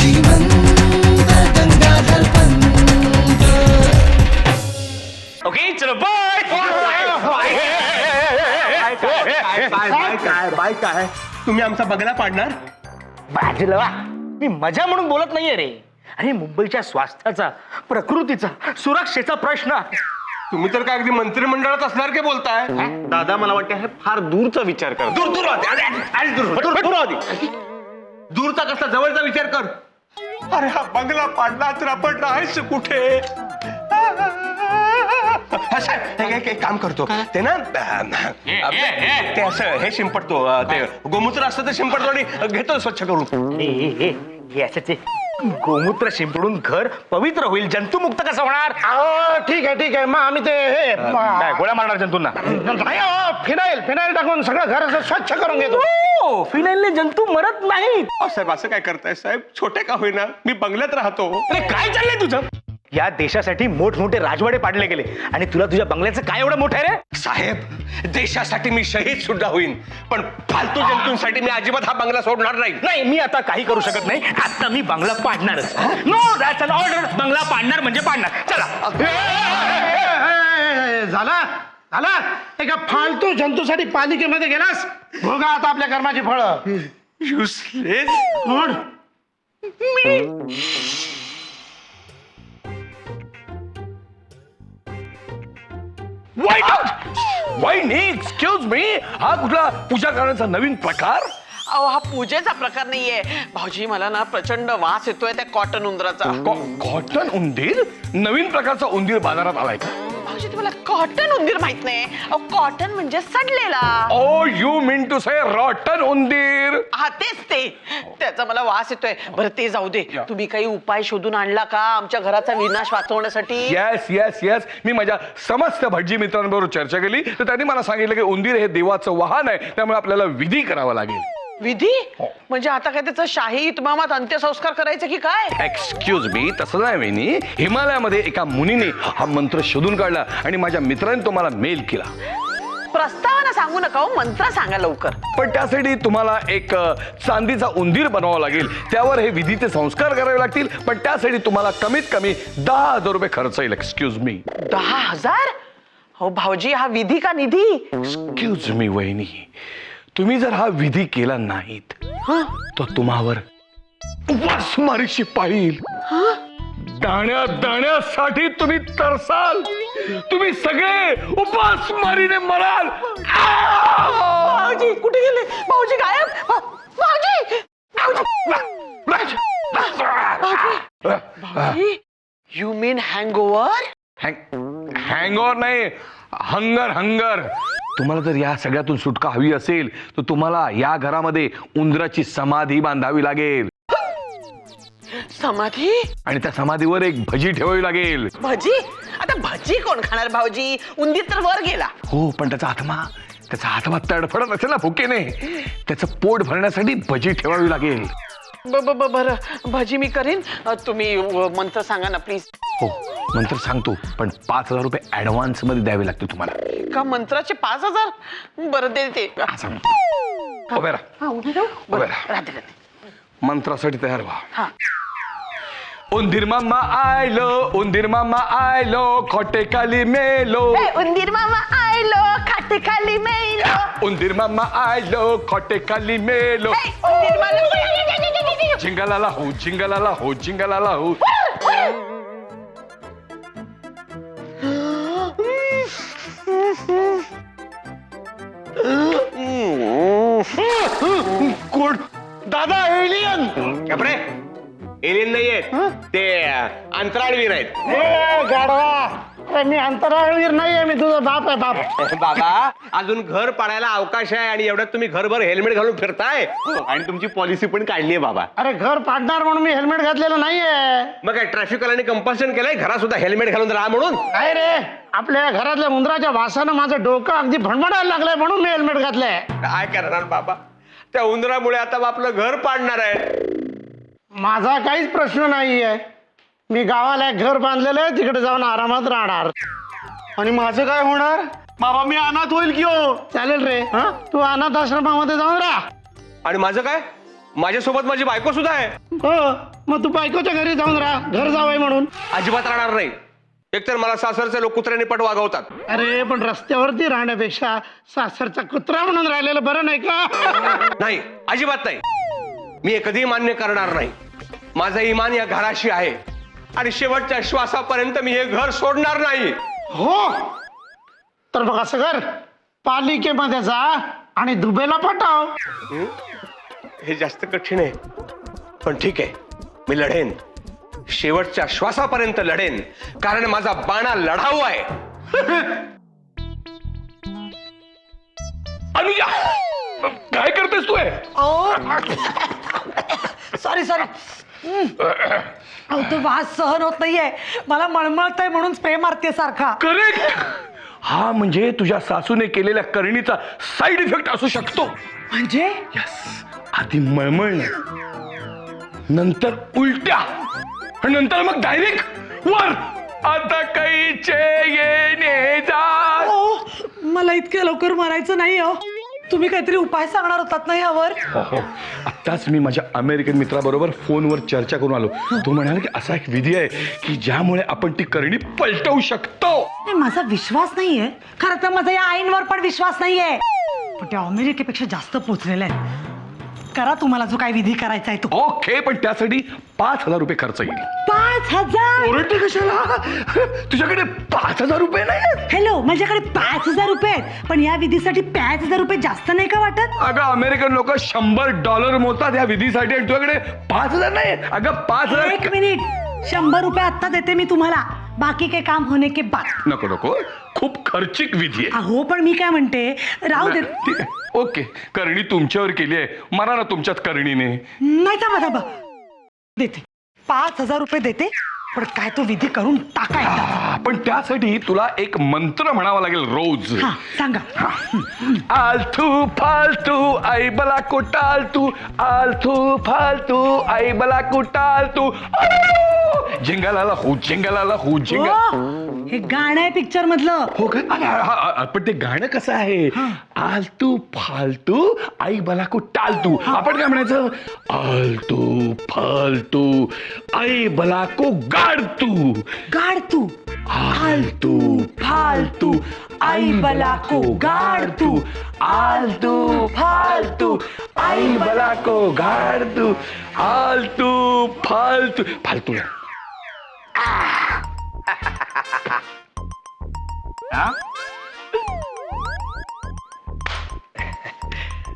श्रीमंत गंगाधर पंत। ओके चलो bye. Bye काय तुम्ही आमचा बंगला पाडणार? बाजूला मी मजा म्हणून बोलत नाहीये रे. अरे मुंबईच्या स्वास्थ्याचा, प्रकृतीचा, सुरक्षेचा प्रश्न. तुम्ही तर काय अगदी मंत्रिमंडळात असणार की बोलताय? दादा मला वाटतं हे फार दूरचा विचार कर. दूरचा कसा जवळचा विचार कर. अरे हा बंगला पाडला तर आपण राहायचं कुठे? एक काम करतो ते ना ते असं हे शिंपडतो ते गोमूत्र असतं ते शिंपडतो आणि घेतो स्वच्छ करून. हे असंच गोमूत्र शिंपडून घर पवित्र होईल. जंतुमुक्त कसं होणार? ठीक आहे मग आम्ही ते हे काय गोळ्या मारणार जंतूंना? फिनाईल टाकून सगळं घर असं स्वच्छ करून घेतो. फिनाईलने जंतू मरत नाहीत. साहेब असं काय करताय साहेब? छोटे का होईना मी बंगल्यात राहतो. अरे काय चाललंय तुझं? या देशासाठी मोठमोठे राजवाडे पाडले गेले आणि तुला तुझ्या बंगल्याचं काय एवढं मोठं आहे रे? साहेब देशासाठी मी शहीद सुद्धा होईन पण फालतू जंतूंसाठी मी अजिबात हा बंगला सोडणार नाही. नाही मी आता काही करू शकत नाही. आता मी बंगला पाडणारच. No that's an order. बंगला पाडणार म्हणजे पाडणार. चला. झाला एका फालतू जंतूसाठी पालिकेमध्ये गेलास. बघा आता आपल्या कर्माची फळं. युजलेस. वहिनी एक्सक्यूज मी, हा कुठला पूजा करण्याचा नवीन प्रकार? अहो हा पूजेचा प्रकार नाहीये भाऊजी. मला ना प्रचंड वास येतोय त्या कॉटन उंदराचा. कॉटन उंदीर? नवीन प्रकारचा उंदीर बाजारात आलाय का? भाऊजी तुम्हाला कॉटन उंदीर माहित नाही? अहो कॉटन म्हणजे सडलेला. Oh you mean to say rotten उंदीर? हा तेच ते. त्याचा मला वास येतोय. बरं ते जाऊ दे. तुम्ही काही उपाय शोधून आणला का आमच्या घराचा विनाश वाचवण्यासाठी? Yes yes yes. मी माझ्या समस्त भटजी मित्रांबरोबर चर्चा केली तर त्यांनी मला सांगितलं की उंदीर हे देवाचं वाहन आहे, त्यामुळे आपल्याला विधी करावा लागेल. विधी? म्हणजे आता काय त्याचं शाही इतमामात अंत्यसंस्कार करायचं की काय? एक्सक्यूज मी, तसं नाही वहिनी. हिमालयामध्ये एका मुनीने हा मंत्र शोधून काढला आणि माझ्या मित्रांनी तो मला मेल केला. प्रस्तावना सांगू नका हो, मंत्र सांगा लवकर. पण त्यासाठी तुम्हाला एक चांदीचा उंदीर बनवावा लागेल. त्यावर हे विधीचे संस्कार करावे लागतील. पण त्यासाठी तुम्हाला कमीत कमी 10,000 रुपये खर्च येईल. Excuse me. 10,000? हो भाऊजी हा विधी का निधी? एक्सक्यूज मी वहिनी, तुम्ही जर हा विधी केला नाहीत तर तुम्हावर उपासमारीची पाहिल. दाण्या दाण्यासाठी तुम्ही तरसाल. तुम्ही सगळे उपासमारीने मराल. भाऊजी कुठे गेले? भाऊजी गायब. भाऊजी भाऊजी यू मीन हँगओव्हर? हँगओव्हर नाही, हंगर. हंगर. तुम्हाला जर या सगळ्यातून सुटका हवी असेल तर तुम्हाला या घरामध्ये उंदराची समाधी बांधावी लागेल. समाधी? आणि त्या समाधीवर एक भजी ठेवावी लागेल. भजी? आता भजी कोण खाणार भाऊजी? उंदीर तर वर गेला. हो पण त्याचा आत्मा तडफडत असेल ना भुकेने. त्याचं पोट भरण्यासाठी भजी ठेवावी लागेल. बरं भजी मी करीन. तुम्ही मंत्र सांगा ना प्लीज. हो मंत्र सांगतो पण 5,000 रुपये ऍडव्हान्स मध्ये द्यावे लागतील तुम्हाला. का मंत्राचे 5,000? बरं देते. उभे राहा. राहते. मंत्रासाठी तयार व्हा. हा. उंदीर मामा आयलो खोटे खाली मेलो. उंदीर मामा आयलो खाटे खाली मेलो. उंदीर मामा आयलो खोटे खाली मेलो. उंदीर मामा झिंगाला हो झिंगाला हो झिंगाला हो. कोण? दादा एलियन. कपडे एलियन नाहीये ते अंतराळवीर आहेत. गाढवा, मी अंतराळवीर नाहीये. मी तुझा बाप आहे. बाप. बाबा अजून घर पाडायला अवकाश आहे आणि एवढ्यात तुम्ही घरभर हेल्मेट घालून फिरताय. आणि तुमची पॉलिसी पण काढली आहे बाबा. अरे घर पाडणार म्हणून मी हेल्मेट घातलेलं नाहीये. मग काय ट्रॅफिकवाल्याने कंपल्शन केलंय घरात सुद्धा हेल्मेट घालून राहा म्हणून? नाही रे, आपल्या घरातल्या उंदराच्या वासानं माझं डोकं अगदी भणभणायला लागलंय म्हणून मी हेल्मेट घातलंय. काय करणार बाबा? त्या उंदरामुळे आता आपलं घर पाडणार आहे. माझा काहीच प्रश्न नाहीये. मी गावाला एक घर बांधलेलं आहे, तिकडे जाऊन आरामात राहणार. आणि माझं काय होणार बाबा? मी अनाथ होईल की हो? चालेल रे. तू अनाथ आश्रमामध्ये जाऊन राहा. आणि माझं काय? माझ्यासोबत माझी बायको सुद्धा आहे. हो, मग तू बायकोच्या घरी जाऊन राहा, घर जावंय म्हणून. अजिबात राहणार नाही. एकतर मला सासरचे लोक कुत्र्याने पट वागवतात. अरे पण रस्त्यावरती राहण्यापेक्षा सासरचा कुत्रा म्हणून राहिलेलं बरं नाही का? नाही, अजिबात नाही. मी हे कधी मान्य करणार नाही. माझं इमान या घराशी आहे आणि शेवटच्या श्वासापर्यंत मी हे घर सोडणार नाही. हो, तर बघ असं कर, पालिकेमध्ये जा आणि दुबेला पाठव. हे जास्त कठीण आहे, पण ठीक आहे, मी लढेन. शेवटच्या श्वासापर्यंत लढेन, कारण माझा बाणा लढाऊ आहे. अनुजा, काय करतेस तू? सॉरी तो वास सहन होत नाहीये, मला मळमळत आहे म्हणून स्प्रे मारते सारखा. करेक्ट. हा म्हणजे तुझ्या सासूने केलेल्या करणीचा साइड इफेक्ट असू शकतो. म्हणजे आधी मळमळणं, नंतर उलट्या, नंतर मग डायरेक्ट वर. आता कैचे येणे जा. मला इतक्या लवकर मरायचं नाही हो. तुम्ही काहीतरी उपाय सांगणार होतात ना यावर. आत्ताच मी माझ्या अमेरिकन मित्राबरोबर फोनवर चर्चा करून आलो. तो म्हणाला की असा एक विधी आहे की ज्यामुळे आपण ती करणी पलटवू शकतो. माझा विश्वास नाहीये, खरं तर माझा या आईंवर पण विश्वास नाहीये, पण त्या अमेरिकेपेक्षा जास्त पोचलेला आहे. करा तुम्हाला जो काय विधी करायचा आहे तो. ओके, पण त्यासाठी 5,000 रुपये खर्च येईल. 5,000? ओरडते कशाला? तुझ्याकडे 5,000 रुपये नाही? हॅलो, माझ्याकडे 5,000 रुपये आहेत, पण या विधीसाठी 5,000 रुपये जास्त नाही का वाटत? अगं अमेरिकन लोक $100 मोजतात या विधीसाठी आणि तुझ्याकडे 5,000 नाही? अगं 5,000. एक मिनिट, 100 रुपये आत्ता देते मी तुम्हाला, बाकी के काम होने के बाद. नको नको, खूप खर्चिक विधी आहे. अहो पण मी काय म्हणते, राहू दे. ठीक आहे, ओके, करणी तुमच्यावर केली आहे, मरा ना तुमच्याच करणीने. नाही, थांबा देते. 5,000 रुपये देते, पण काय तो विधी करून टाकायचा. पण त्यासाठी तुला एक मंत्र म्हणावा लागेल रोज. हा, सांगा. आलतू फालतू आई बला कुटालतू, आलतू फालतू आई बला कुटालतू, झिंगालाला हो, झिंगालाला हो, झिंगा. ओ, हे गाणं आहे पिक्चर मधलं. हो काय? पण ते गाणं कसं आहे? आलतू फालतू आई बला कुटालतू. आपण काय म्हणायचं? आलतू फालतू आई बला को गाडतू. गाडतू, आलतू फालतू आई बला को गाडतू, आलतू फालतू आई बला को गाडतू, आलतू फालतू. फालतू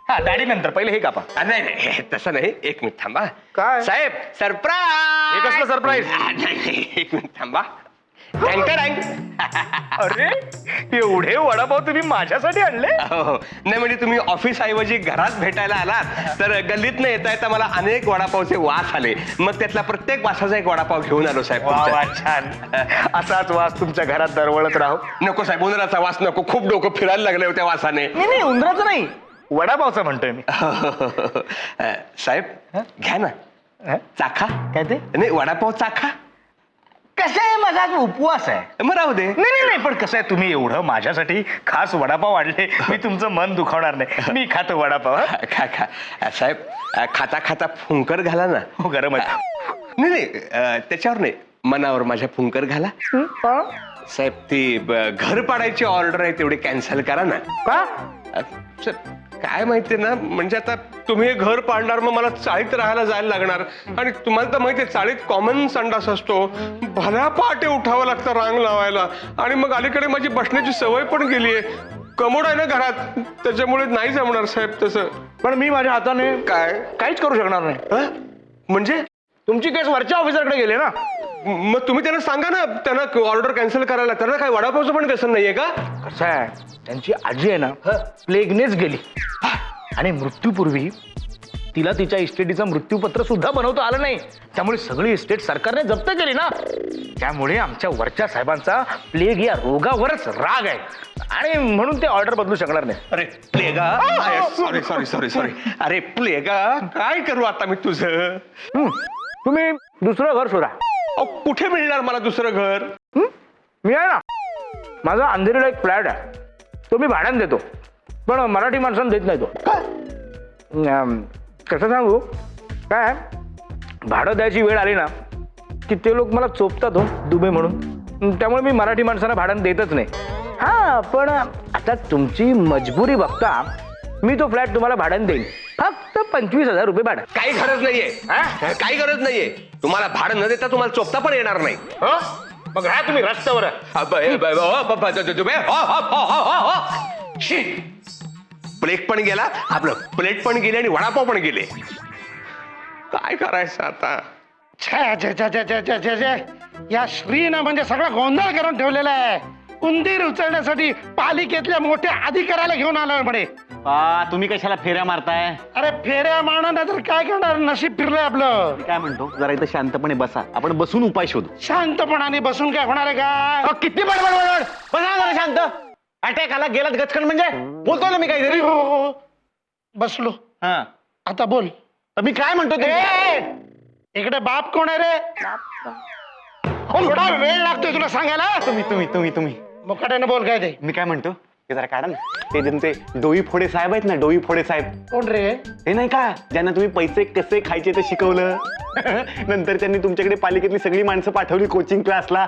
हा, दाढी नंतर पहिले हे कापा. नाही नाही, तसं नाही. एक मिनिट थांबा. काय? साहेब, सरप्राईज. हे कसलं सरप्राईज? नाही, एक मिनिट थांबा. टँकर आहे. अरे, एवढे वडापाव तुम्ही माझ्यासाठी आणले? हो, नाही म्हणजे तुम्ही ऑफिस ऐवजी घरात भेटायला आलात तर गल्लीत न येता येता मला अनेक वडापावचे वास आले. मग त्यातला प्रत्येक वासाचा एक वडापाव घेऊन आलो साहेब. वा वा, छान. असाच वास तुमच्या घरात दरवळत राहो. नको साहेब, उंदराचा वास नको. खूप डोकं फिरायला लागले होत्या वासाने. नाही, उंदराचं नाही, वडापावचं म्हणतोय मी. साहेब, घ्या ना, चाखा. काय ते? नाही, वडापाव चाखा. कसं आहे, माझा आज उपवास आहे. मग राहू दे. नाही, पण कसं आहे, तुम्ही एवढं माझ्यासाठी खास वडापाव आणले, मी तुमचं मन दुखावणार नाही. मी खातो वडापाव. खा खा. साहेब, खाता खाता फुंकर घाला ना. हो, गरम आहे. नाही, त्याच्यावर नाही, मनावर माझ्या फुंकर घाला. साहेब, ती घर पाडायची ऑर्डर आहे तेवढी कॅन्सल करा ना. का? सर, काय माहितीये ना, म्हणजे आता तुम्ही हे घर पाडणार, मग मला चाळीत राहायला जायला लागणार. आणि तुम्हाला तर माहितीये, चाळीत कॉमन संडास असतो. भल्या पहाटे उठावं लागतं रांग लावायला. आणि मग अलीकडे माझी बसण्याची सवय पण गेलीये. कमोड आहे ना घरात, त्याच्यामुळे नाही जमणार साहेब तसं. पण मी माझ्या हाताने काय काहीच करू शकणार नाही. म्हणजे तुमची केस वरच्या ऑफिसरकडे गेले ना. मग तुम्ही त्यांना सांगा ना, त्यांना ऑर्डर कॅन्सल करायला. त्यांना काय वडापावचं पण व्यसन नाहीये का? कसं आहे, त्यांची आजी आहे ना, प्लेगनेच गेली आणि मृत्यूपूर्वी तिला तिच्या इस्टेटीचं मृत्यूपत्र सुद्धा बनवता आलं नाही. त्यामुळे सगळी इस्टेट सरकारने जप्त केली ना. त्यामुळे आमच्या वरच्या साहेबांचा प्लेग या रोगावरच राग आहे आणि म्हणून ते ऑर्डर बदलू शकणार नाही. अरे प्लेगा, सॉरी सॉरी सॉरी सॉरी. अरे प्लेगा, काय करू आता मी तुझं? तुम्ही दुसरं घर शोधा. कुठे मिळणार मला दुसरं घर? मी आहे ना, माझा अंधेरीला एक फ्लॅट आहे, तो मी भाड्यानं देतो, पण मराठी माणसांना देत नाही तो. कसं सांगू, काय भाडं द्यायची वेळ आली ना की ते लोक मला चोपतात हो दुबे म्हणून. त्यामुळे मी मराठी माणसांना भाडं देतच नाही. हा पण आता तुमची मजबुरी बघता मी तो फ्लॅट तुम्हाला भाड्याने देईन, फक्त 25,000 रुपये भाडं. काही गरज नाहीये, काही गरज नाहीये. तुम्हाला भाडं न देता तुम्हाला चोपता पण येणार नाही. मग राहा तुम्ही रस्त्यावर. प्लेट पण गेला, आपलं प्लेट पण गेले आणि वडापाव पण गेले. काय करायचं आता? छे छे छे छे छे छे छे छे. या श्रीनं म्हणजे सगळा गोंधळ करून ठेवलेला आहे. उंदीर उचलण्यासाठी पालिकेतल्या मोठ्या अधिकाऱ्याला घेऊन आलोय म्हणे. तुम्ही कशाला फेऱ्या मारताय? अरे फेऱ्या मारणार नाही तर काय करणार, नशीब फिरलंय आपलं. मी काय म्हणतो, जरा इथं शांतपणे बसा, आपण बसून उपाय शोधू. शांतपणाने बसून काय होणार आहे का? किती बडबड, बसा जरा शांत. अटॅक आला गेलात गचकन म्हणजे बोलतोय ना मी काहीतरी. हो बसलो. हा आता बोल. तर मी काय म्हणतो ते. इकडे बाप कोण आहे रे? थोडा वेळ लागतोय तुला सांगायला. तुम्ही मुकाट्यानं बोल काय ते. मी काय म्हणतो ते जरा काढा ना. ते तुमचे डोई फोडे साहेब आहेत ना, डोई फोडे साहेब. कोण रे? ते नाही का ज्यांना तुम्ही पैसे कसे खायचे ते शिकवलं. नंतर त्यांनी तुमच्याकडे पालिकेतली सगळी माणसं पाठवली कोचिंग क्लासला.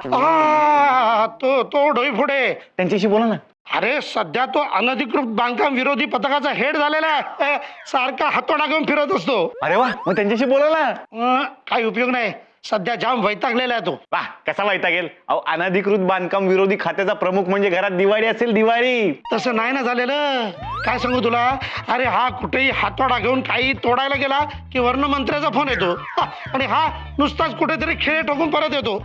तो डोई पुढे. त्यांच्याशी बोला ना. अरे सध्या तो अनधिकृत बांधकाम विरोधी पथकाचा हेड झालेला आहे. सारखा हातोडा घेऊन फिरत असतो. अरे वा, मग त्यांच्याशी बोला ना. काही उपयोग नाही. सध्या जाम वैतागलेला आहे तो. वा, कसा वैतागेल? अहो, अनधिकृत बांधकाम विरोधी खात्याचा प्रमुख म्हणजे घरात दिवाळी असेल, दिवाळी. तसं नाही ना झालेलं. काय सांगू तुला. अरे हा कुठेही हातोडा घेऊन काही तोडायला गेला की वर्ण मंत्र्याचा फोन येतो. आणि हा नुसताच कुठेतरी खेळ ठोकून परत येतो.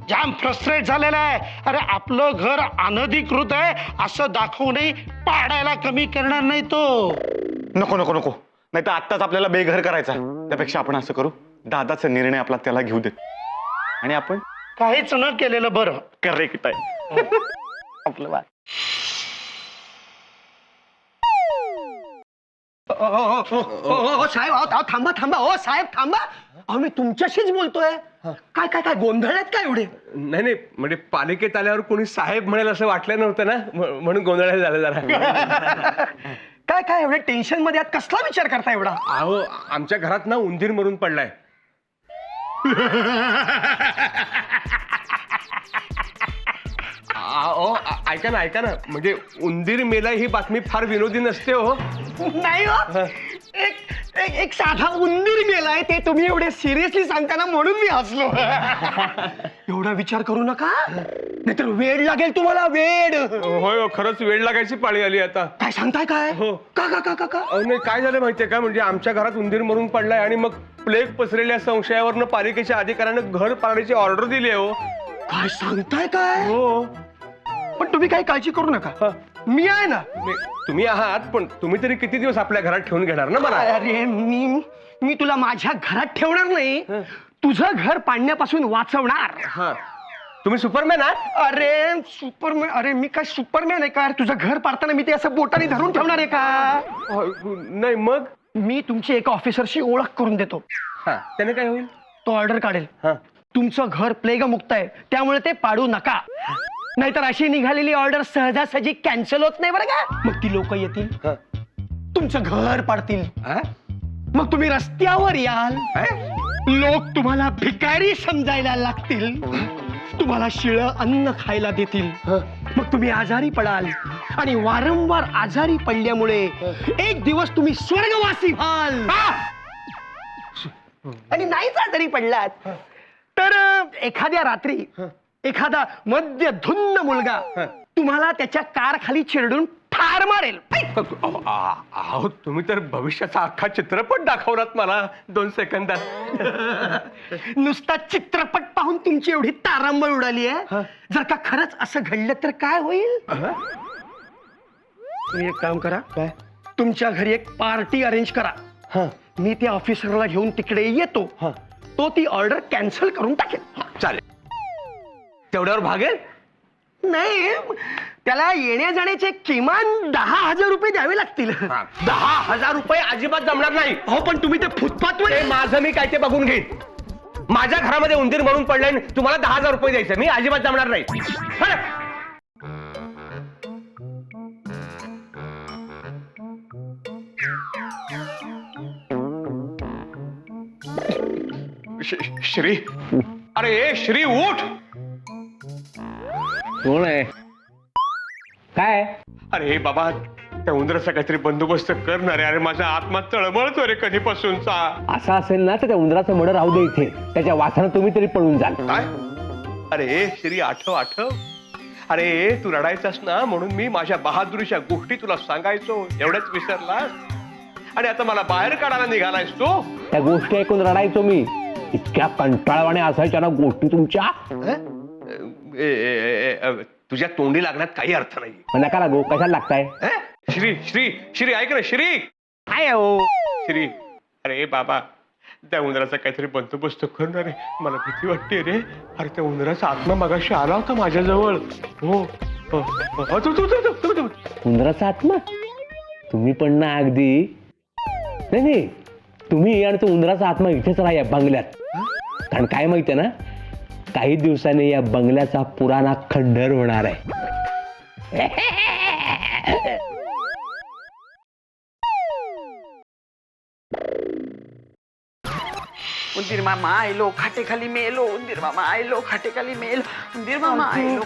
जाम फ्रस्ट्रेट झालेला आहे. अरे आपलं घर अनधिकृत आहे असं दाखवूनही पाडायला कमी करणार नाही तो. नको नको नको, नाही तर आत्ताच आपल्याला बेघर करायचा. त्यापेक्षा आपण असं करू, दादाचा निर्णय आपला त्याला घेऊ देत आणि आपण काहीच न केलेलं बरं. करेक्ट आहे. आपलं वा. साहेब थांबा थांबा. ओ साहेब थांबा. अहो मी तुमच्याशीच बोलतोय. काय काय काय गोंधळात काय एवढे? नाही म्हणजे पालिकेत आल्यावर कोणी साहेब म्हणेल असं वाटलं नव्हतं ना, म्हणून गोंधळ झालं जरा. काय काय एवढे टेन्शन मध्ये आहात? कसला विचार करता एवढा? अहो आमच्या घरात ना उंदीर मरून पडलाय. ऐका ना म्हणजे उंदीर मेलाय ही बातमी फार विनोदी नसते हो. नाही हो. एक साधा उंदीर मेलाय ते तुम्ही एवढे सिरियसली सांगताना म्हणून मी हसलो. एवढा विचार करू नका, नाहीतर वेळ लागेल तुम्हाला. वेळ. होय खरंच वेळ लागायची पाळी आली आता. काय सांगताय काय? हो. का का का का का? नाही काय झालं माहितीये का, म्हणजे आमच्या घरात उंदीर मरून पडलाय आणि मग प्लेग पसरलेल्या संशयावरनं पालिकेच्या अधिकाऱ्यानं घर पाडण्याची ऑर्डर दिली आहे हो. काय सांगताय काय? हो. पण तुम्ही काही काळजी करू नका, मी आहे ना. तुम्ही आहात, पण तुम्ही तरी किती दिवस आपल्या घरात ठेवून घेणार ना मला? अरे मी तुला माझ्या घरात ठेवणार नाही, तुझं घर पाडण्यापासून वाचवणार. तुम्ही सुपरमॅन आहात? अरे सुपरमॅन? अरे मी काय सुपरमॅन आहे का? तुझं घर पाडताना मी ते असं बोटाने धरून ठेवणार आहे का? नाही. मग मी तुमची एका ऑफिसरशी ओळख करून देतो. त्याने काय होईल? तो ऑर्डर काढेल. तुमचं घर प्लेग मुक्त आहे त्यामुळे ते पाडू नका, नाहीतर अशी निघालेली ऑर्डर सहजासहजी कॅन्सल होत नाही बरं का. मग ती लोक येतील, तुमचं घर पाडतील, मग तुम्ही रस्त्यावर याल, लोक तुम्हाला भिकारी समजायला लागतील, तुम्हाला शिळं अन्न खायला देतील, मग तुम्ही आजारी पडाल आणि वारंवार आजारी पडल्यामुळे एक दिवस तुम्ही स्वर्गवासी व्हाल. आणि नाहीच आजारी पडलात तर एखाद्या रात्री एखादा मद्यधुन्न मुलगा तुम्हाला त्याच्या कार खाली चिरडून ठार मारेल. अहो तुम्ही तर भविष्याचा अख्खा चित्रपट दाखवलात मला 2 सेकंदात. नुसता चित्रपट पाहून तुमची एवढी तारांबळ उडाली आहे. जर का खरंच असं घडलं तर काय होईल? तुम्ही एक काम करा, तुमच्या घरी एक पार्टी अरेंज करा. मी त्या ऑफिसरला घेऊन तिकडे येतो, तो ती ऑर्डर कॅन्सल करून टाकेल. चालेल. तेवढ्यावर भागेल? नाही, त्याला येण्या जाण्याचे किमान 10,000 रुपये द्यावे लागतील. 10,000 रुपये अजिबात जमणार नाही. हो पण तुम्ही ते फुटपाथवर. माझं मी काय ते बघून घेईन. माझ्या घरामध्ये उंदीर म्हणून पडलाय, तुम्हाला 10,000 रुपये द्यायचे, मी अजिबात जमणार नाही. श्री, अरे ए श्री उठ. कोण आहे? काय? अरे बाबा त्या उंदराचा काहीतरी बंदोबस्त करणार आहे. अरे माझा आत्मा तळमळतो रे कधीपासूनचा. असं असेल ना तर त्या उंदराचं मड राहू दे इथे. त्याच्या वासानं तुम्ही तरी पळून जाल. काय? अरे श्री आठव आठव. अरे तू रडायचास ना म्हणून मी माझ्या बहादुरीच्या गोष्टी तुला सांगायचो. एवढंच विसरलास आणि आता मला बाहेर काढायला निघालायस तू. त्या गोष्टी ऐकून रडायचो मी. इतक्या कंटाळवाने असायच्या ना गोष्टी तुमच्या. तुझ्या तोंडी लागण्यात काही अर्थ नाही. नका लागू. कशाला लागताय? श्री श्री श्री ऐक ना श्री. काय हो? श्री अरे बाबा त्या उंदराचा काहीतरी बंदोबस्त करणार आहे. मला भीती वाटते रे. अरे त्या उंदराचा आत्मा मगाशी आला होता माझ्याजवळ. हो उंदराचा आत्मा? तुम्ही पण ना अगदी. नाही तुम्ही आणि तो उंदराचा आत्मा इथेच राहा या बंगल्यात. कारण काय माहितीये ना, काही दिवसांनी या बंगल्याचा पुराणा खंडर होणार आहे. उंदीर मामा आयलो खाटेखाली मेलो. उंदीर मामा आयलो खाटेखाली मेलो. उंदीर मामा आयलो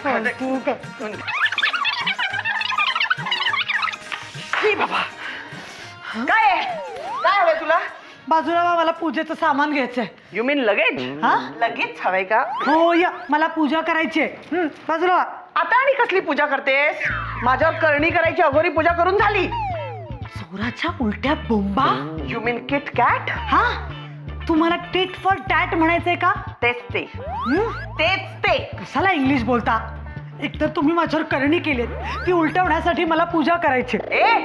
बाबा काय आहे? काय हवंय तुला? बाजूला वा, मला पूजेचं सामान घ्यायचंय. यू मीन लगेच? हा? लगेच हवंय का? हो या, मला पूजा करायची आहे. बाजूला वा. आता आणि कसली पूजा करतेस? माझ्यावर करणी करायची अघोरी पूजा करून झाली. चोराच्या उलट्या बोंबा. You mean KitKat? हा, तुम्हाला टेट फॉर टॅट म्हणायचंय का? तेच ते. तेच ते. कशाला इंग्लिश बोलता? एकतर तुम्ही माझ्यावर करणी केलीत, ती उलटवण्यासाठी मला पूजा करायची. ए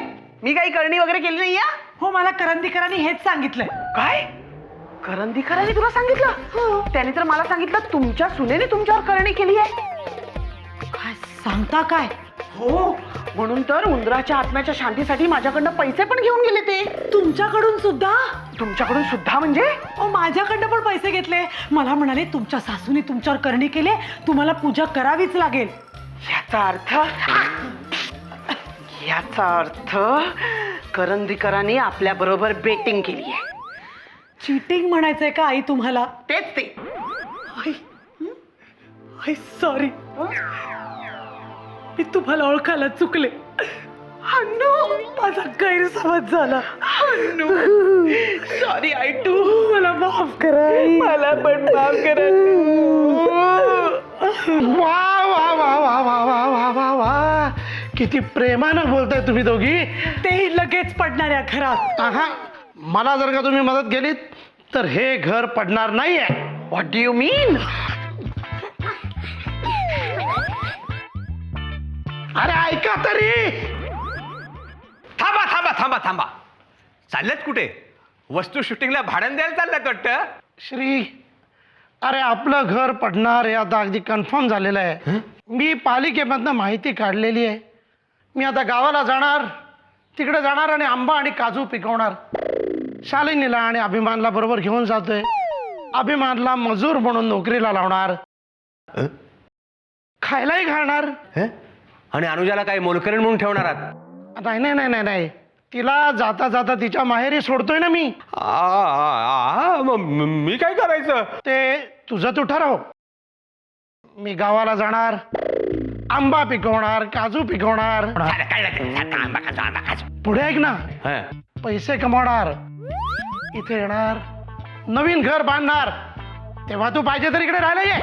मी काही करणी वगैरे केली नाही. हो, मला करंदीकरांनी हेच सांगितलंय. काय? करंदीकरांनी तुला सांगितलं? त्याने तर मला सांगितलं तुमच्या सुनेने तुमच्यावर करणी केली आहे. काय सांगता काय? हो, म्हणून तर उंदराच्या आत्म्याच्या शांतीसाठी माझ्याकडनं पैसे पण घेऊन गेले ते. तुमच्याकडून सुद्धा? तुमच्याकडून सुद्धा म्हणजे? हो, माझ्याकडनं पण पैसे घेतले. मला म्हणाले तुमच्या सासूने तुमच्यावर करणी केली, तुम्हाला पूजा करावीच लागेल. याचा अर्थ करंदीकरांनी आपल्या बरोबर बेटिंग केली आहे. चीटिंग म्हणायचंय का आई तुम्हाला? तेच ते. आई सॉरी, मी तुम्हाला ओळखायला चुकले. माझा गैरसमज झाला. Sorry I too. मला माफ करा. मला पण माफ करा. वा वा वा वा वा वा वा वा वा, किती प्रेमानं बोलताय तुम्ही दोघी. तेही लगेच पडणार या घरात. आहा, मला जर का तुम्ही मदत केलीत तर हे घर पडणार नाहीये. व्हॉट डू यू मीन? अरे ऐका तरी. थांबा थांबा थांबा थांबा. चालल्यात कुठे? वस्तू शूटिंगला भाड्याने द्यायला चालल्यात वाटतं. श्री, अरे आपलं घर पडणार हे आता अगदी कन्फर्म झालेलं आहे. मी पालिकेमधनं माहिती काढलेली आहे. मी आता गावाला जाणार, तिकडे जाणार आणि आंबा आणि काजू पिकवणार. शालिनीला आणि अभिमानला बरोबर घेऊन जातोय. अभिमानला मजूर म्हणून नोकरीला लावणार, खायलाही घालणार. आणि अनुजाला काय मोलकरीण म्हणून ठेवणार आहात? नाही नाही नाही नाही नाही, तिला जाता जाता तिच्या माहेरी सोडतोय ना मी. मी काय करायचं? ते तुझं तू ठरव. मी गावाला जाणार, आंबा पिकवणार, काजू पिकवणार. पुढे ऐक ना, पैसे कमवणार, इथे येणार, नवीन घर बांधणार. तेव्हा तू पाहिजे तर इकडे राहायला ये.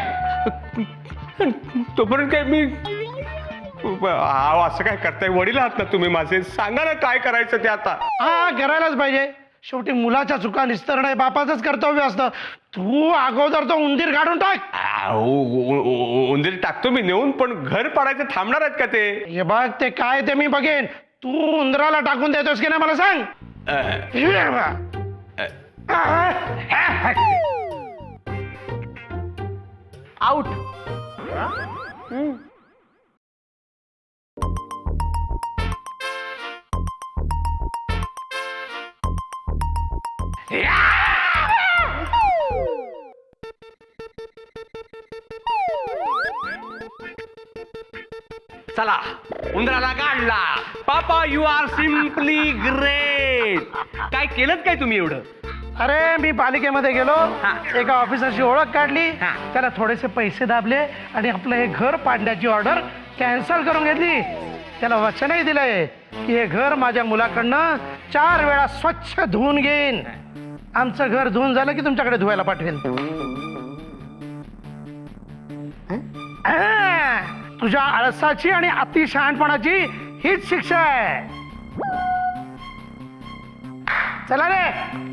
तोपर्यंत काय मी असं काय करताय? वडील आहात ना तुम्ही माझे. सांगा ना काय करायचं ते आता. हा, करायलाच पाहिजे. शेवटी मुलाच्या चुका निस्तरणं हे बापाचंच कर्तव्य असतं. तू अगोदर तो उंदीर काढून टाक. उंदीर टाकतो मी नेऊन, पण घर पाडायचं थांबणार आहेत का ते? हे बघ, ते काय ते मी बघेन. तू उंदराला टाकून देतोस की नाही मला सांग. आउट. चला, उंदराला काढला. पापा, यू आर सिम्पली ग्रेट. काय केलं काय तुम्ही एवढं? अरे मी पालिकेमध्ये गेलो, एका ऑफिसरची ओळख काढली, त्याला थोडेसे पैसे दाबले आणि आपलं हे घर पाडण्याची ऑर्डर कॅन्सल करून घेतली. त्याला वचनही दिलंय की हे घर माझ्या मुलाकडनं 4 वेळा स्वच्छ धुवून घेईन. आमचं घर धुवून झालं की तुमच्याकडे धुवायला पाठवेन. तुझ्या आळसाची आणि अतिशहाणपणाची हीच शिक्षा आहे. चला रे.